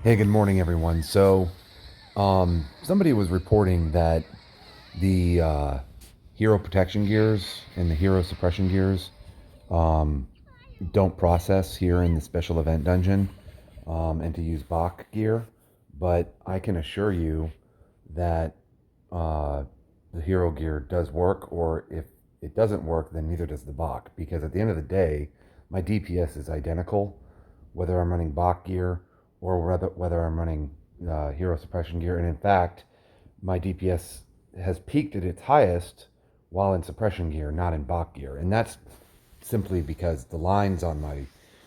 Hey, good morning, everyone. Somebody was reporting that the hero protection gears and the hero suppression gears um, don't process here in the special event dungeon, and to use Bach gear. But I can assure you that uh, the hero gear does work, or if it doesn't work, then neither does the Bach. Because at the end of the day, my DPS is identical, whether I'm running Bach gear or whether I'm running hero suppression gear. And in fact, my DPS has peaked at its highest while in suppression gear, not in Bach gear. And that's simply because the lines on my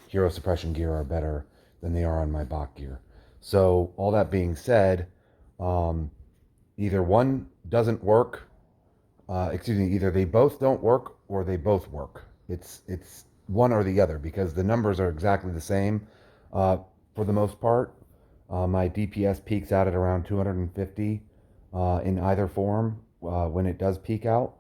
hero suppression gear are better than they are on my Bach gear. So, all that being said, um, either one doesn't work, either they both don't work or they both work. It's one or the other because the numbers are exactly the same for the most part. My DPS peaks out at around 250 in either form when it does peak out,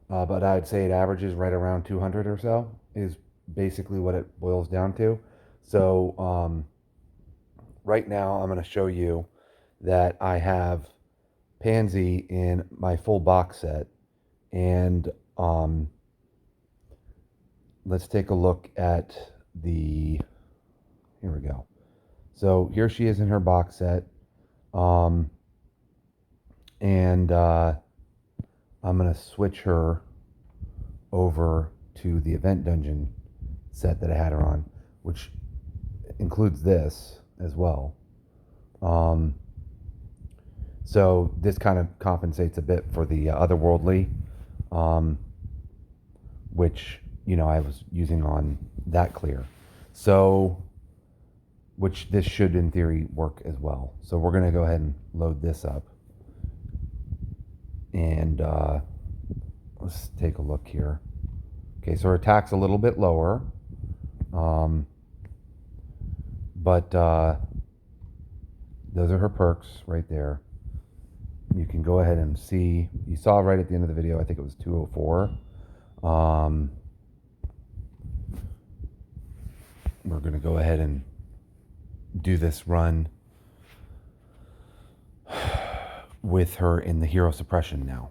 but I'd say it averages right around 200 or so is basically what it boils down to. So right now I'm going to show you that I have Pansy in my full box set, and um, let's take a look at the. Here we go. So here she is in her box set, um, and I'm gonna switch her over to the event dungeon set that I had her on, which includes this as well. Um, so this kind of compensates a bit for the otherworldly, um, which I was using on that clear. So, which this should in theory work as well. So we're going to go ahead and load this up, and let's take a look here. Okay, so her attack's a little bit lower, um, but those are her perks right there. You can go ahead and see. You saw right at the end of the video, I think it was 204. We're going to go ahead and do this run with her in the hero suppression now.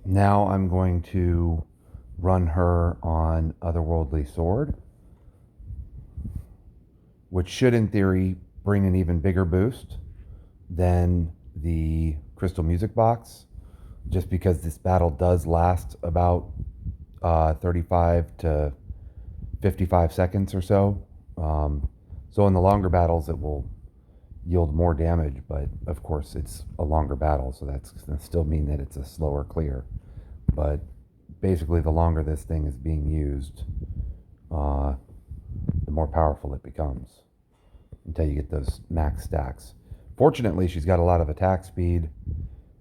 Now I'm going to run her on Otherworldly Sword, which should, in theory, bring an even bigger boost than the Crystal Music Box, just because this battle does last about 35 to 55 seconds or so. So in the longer battles, it will yield more damage, but of course it's a longer battle, so that's going to still mean that it's a slower clear. But basically, the longer this thing is being used, uh, the more powerful it becomes until you get those max stacks. Fortunately, she's got a lot of attack speed,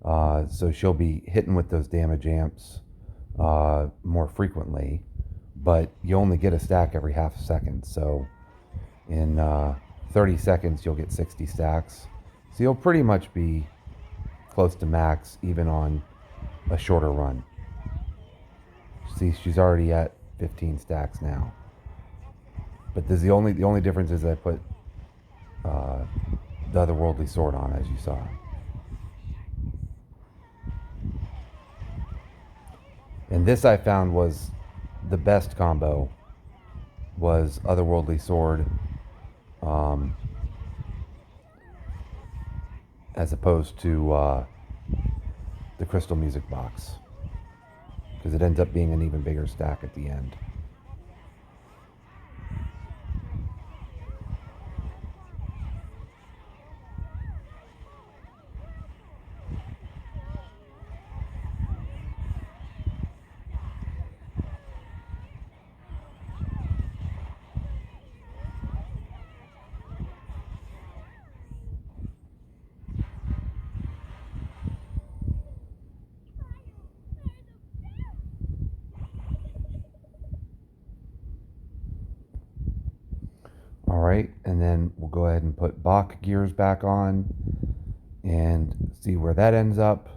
so she'll be hitting with those damage amps more frequently, but you only get a stack every half a second. So in 30 seconds, you'll get 60 stacks. So you'll pretty much be close to max even on a shorter run. See, she's already at 15 stacks now. But the only difference is I put the otherworldly sword on, as you saw. And this I found was the best combo, was Otherworldly Sword, um, as opposed to the Crystal Music Box, because it ends up being an even bigger stack at the end. All right, and then we'll go ahead and put Bach gears back on and see where that ends up.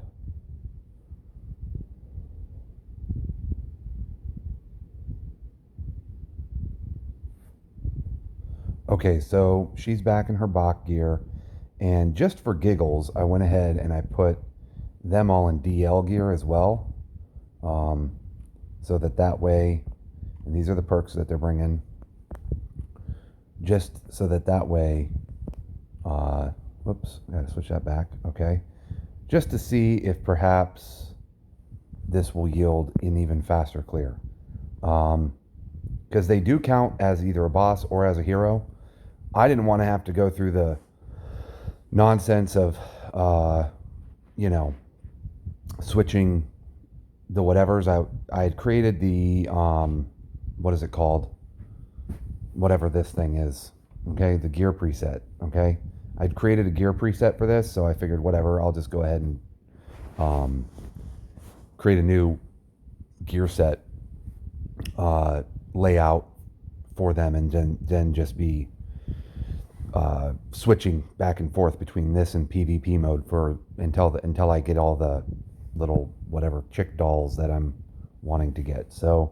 Okay, so she's back in her Bach gear, and just for giggles, I went ahead and I put them all in DL gear as well, so that way, and these are the perks that they're bringing, just so that way, whoops, I gotta switch that back, okay, just to see if perhaps this will yield an even faster clear, because they do count as either a boss or as a hero. I didn't want to have to go through the nonsense of, you know, switching the whatevers. I had created the, what is it called? Whatever this thing is, okay? The gear preset, okay? I'd created a gear preset for this, so I figured whatever, I'll just go ahead and create a new gear set layout for them, and then just be switching back and forth between this and PvP mode for until I get all the little whatever chick dolls that I'm wanting to get. So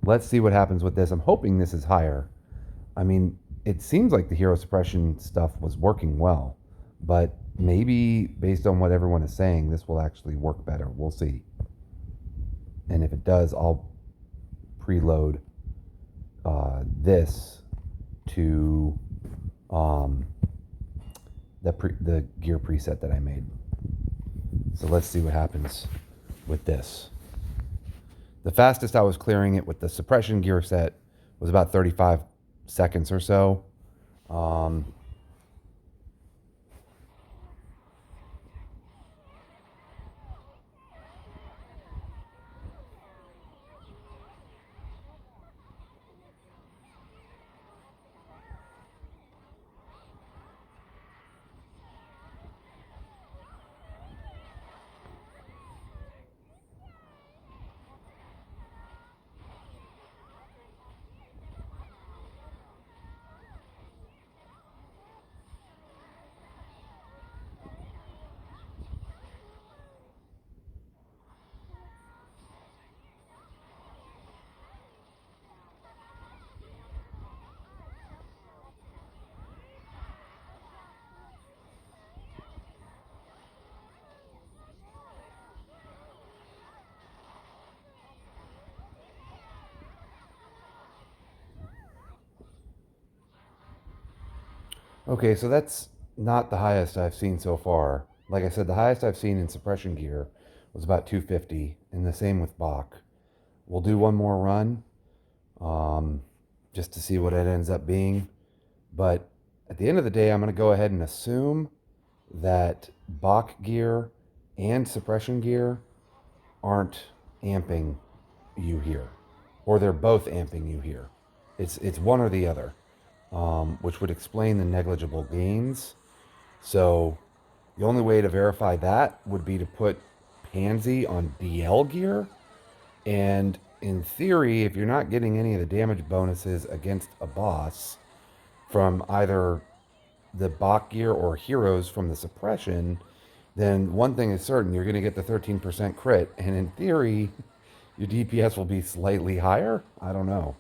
let's see what happens with this. I'm hoping this is higher. I mean, it seems like the hero suppression stuff was working well, but maybe based on what everyone is saying, this will actually work better. We'll see. And if it does, I'll preload this to the gear preset that I made. So let's see what happens with this. The fastest I was clearing it with the suppression gear set was about 35 seconds or so. Okay, so that's not the highest I've seen so far. Like I said, the highest I've seen in suppression gear was about 250, and the same with Bach. We'll do one more run, just to see what it ends up being. But at the end of the day, I'm going to go ahead and assume that Bach gear and suppression gear aren't amping you here, or they're both amping you here. It's one or the other, which would explain the negligible gains. So the only way to verify that would be to put Pansy on DL gear, and in theory, if you're not getting any of the damage bonuses against a boss from either the Bach gear or heroes from the suppression, then one thing is certain, you're going to get the 13% crit, and in theory, your DPS will be slightly higher. I don't know.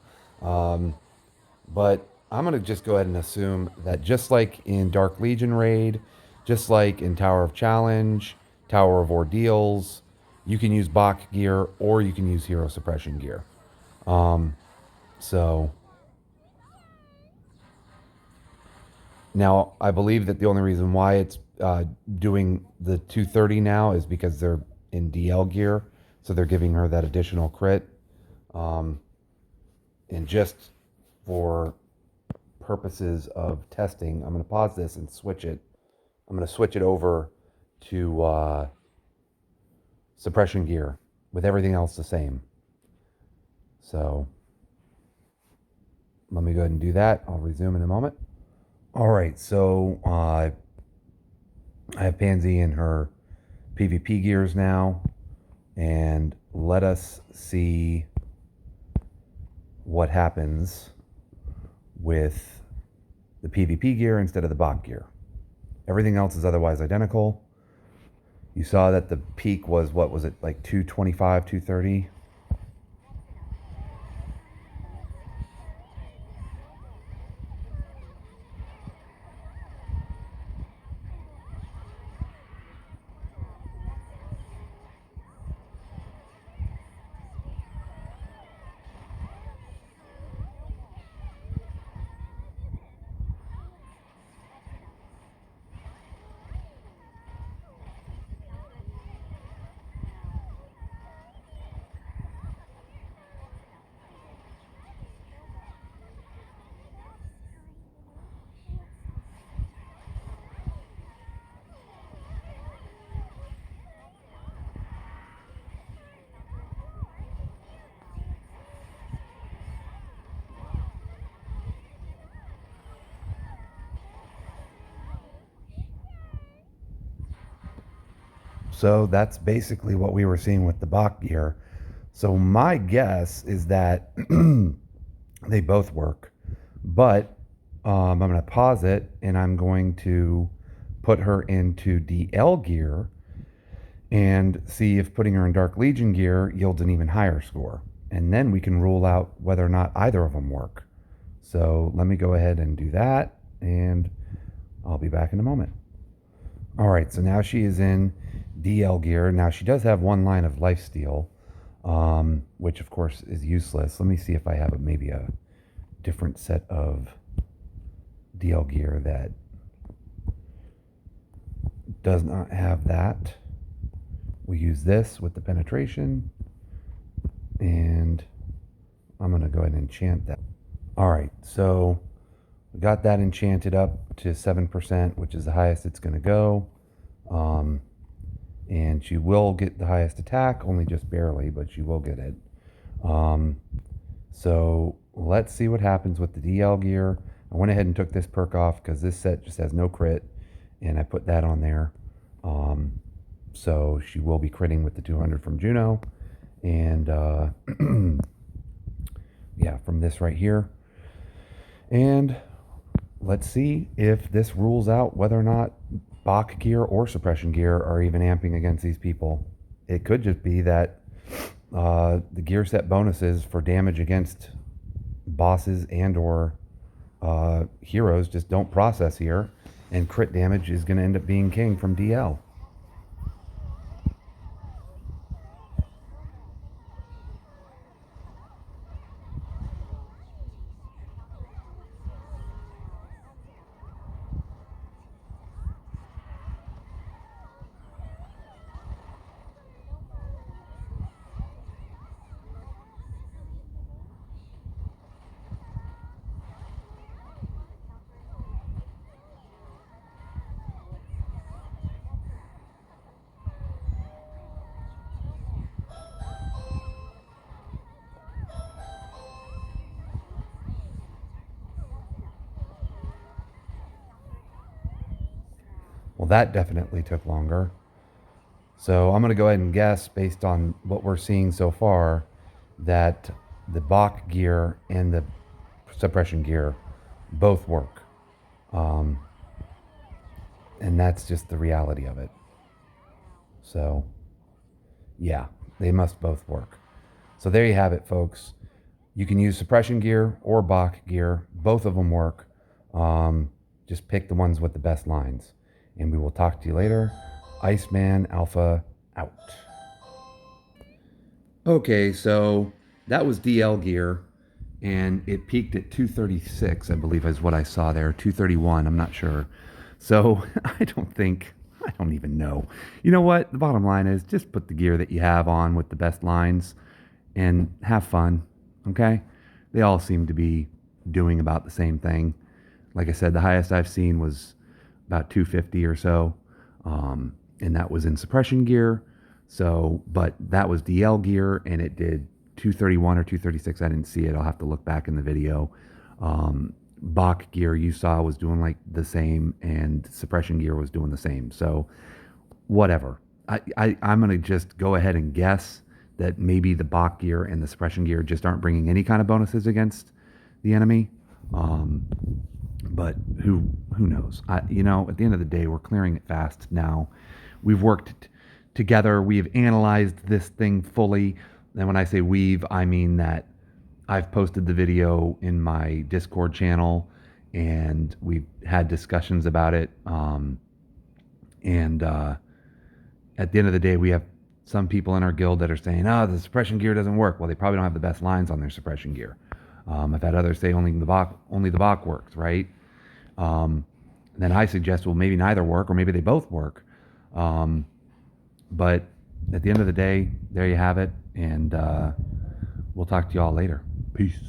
But I'm going to just go ahead and assume that just like in Dark Legion Raid, just like in Tower of Challenge, Tower of Ordeals, you can use Bach gear or you can use hero suppression gear. So now I believe that the only reason why it's doing the 230 now is because they're in DL gear, so they're giving her that additional crit. And just for purposes of testing, I'm going to pause this and switch it. I'm going to switch it over to suppression gear with everything else the same. So let me go ahead and do that. I'll resume in a moment. All right, so I have Pansy in her PvP gears now, and let us see what happens with the PvP gear instead of the Bach gear. Everything else is otherwise identical. You saw that the peak was, what was it, like 225, 230? So that's basically what we were seeing with the Bach gear. So my guess is that they both work, but I'm going to pause it and I'm going to put her into DL gear and see if putting her in Dark Legion gear yields an even higher score. And then we can rule out whether or not either of them work. So let me go ahead and do that, and I'll be back in a moment. All right, so now she is in DL gear. Now she does have one line of lifesteal, which of course is useless. Let me see if I have maybe a different set of DL gear that does not have that. We use this with the penetration, and I'm going to go ahead and enchant that. All right, so we got that enchanted up to 7%, which is the highest it's going to go. And she will get the highest attack, only just barely, but she will get it. So let's see what happens with the DL gear. I went ahead and took this perk off because this set just has no crit, and I put that on there. So she will be critting with the 200 from Juno, and yeah, from this right here. And let's see if this rules out whether or not Bach gear or suppression gear are even amping against these people. It could just be that the gear set bonuses for damage against bosses and or heroes just don't process here, and crit damage is going to end up being king from DL. Well, that definitely took longer. So I'm going to go ahead and guess, based on what we're seeing so far, that the Bach gear and the suppression gear both work. And that's just the reality of it. So, yeah, they must both work. So there you have it, folks. You can use suppression gear or Bach gear. Both of them work. Just pick the ones with the best lines. And we will talk to you later. Iceman Alpha out. Okay, so that was DL gear, and it peaked at 236, I believe is what I saw there. 231, I'm not sure. So I don't even know. You know what? The bottom line is just put the gear that you have on with the best lines and have fun, okay? They all seem to be doing about the same thing. Like I said, the highest I've seen was about 250 or so, and that was in suppression gear. So, but that was DL gear, and it did 231 or 236. I didn't see it. I'll have to look back in the video. Bach gear you saw was doing like the same, and suppression gear was doing the same. So, whatever. I'm going to just go ahead and guess that maybe the Bach gear and the suppression gear just aren't bringing any kind of bonuses against the enemy. Um, but who knows? At the end of the day, we're clearing it fast now. We've worked together. We've analyzed this thing fully. And when I say we've, I mean that I've posted the video in my Discord channel, and we've had discussions about it. And At the end of the day, we have some people in our guild that are saying, "Oh, the suppression gear doesn't work." Well, they probably don't have the best lines on their suppression gear. I've had others say only the Bach works, right? Um, then I suggest, well, maybe neither work, or maybe they both work. Um, but at the end of the day, there you have it, and we'll talk to you all later. Peace.